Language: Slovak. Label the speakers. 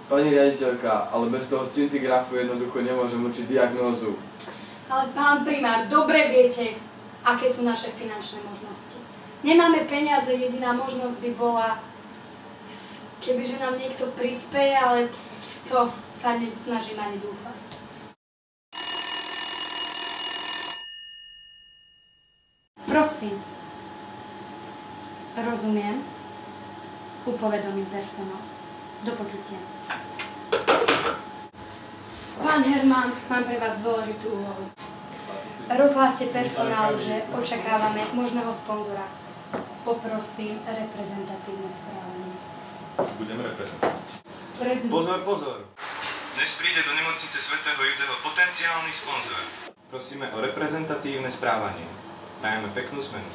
Speaker 1: Pani riaditeľka, ale bez toho scintigrafu jednoducho nemôžem určiť diagnózu.
Speaker 2: Ale pán primár, dobre viete, aké sú naše finančné možnosti. Nemáme peniaze, jediná možnosť by bola, kebyže nám niekto prispeje, ale to sa nesnažím ani dúfať. Prosím. Rozumiem. Upovedomím personál. Do počutia. Pán Herman, mám pre vás dôležitú úlohu. Rozhláste personálu, že očakávame možného sponzora. Poprosím reprezentatívne správanie.
Speaker 3: Budem reprezentovať.
Speaker 4: Pozor, pozor!
Speaker 3: Dnes príde do nemocnice svätého Judeho potenciálny sponzor. Prosíme o reprezentatívne správanie. Prajeme peknú smenu.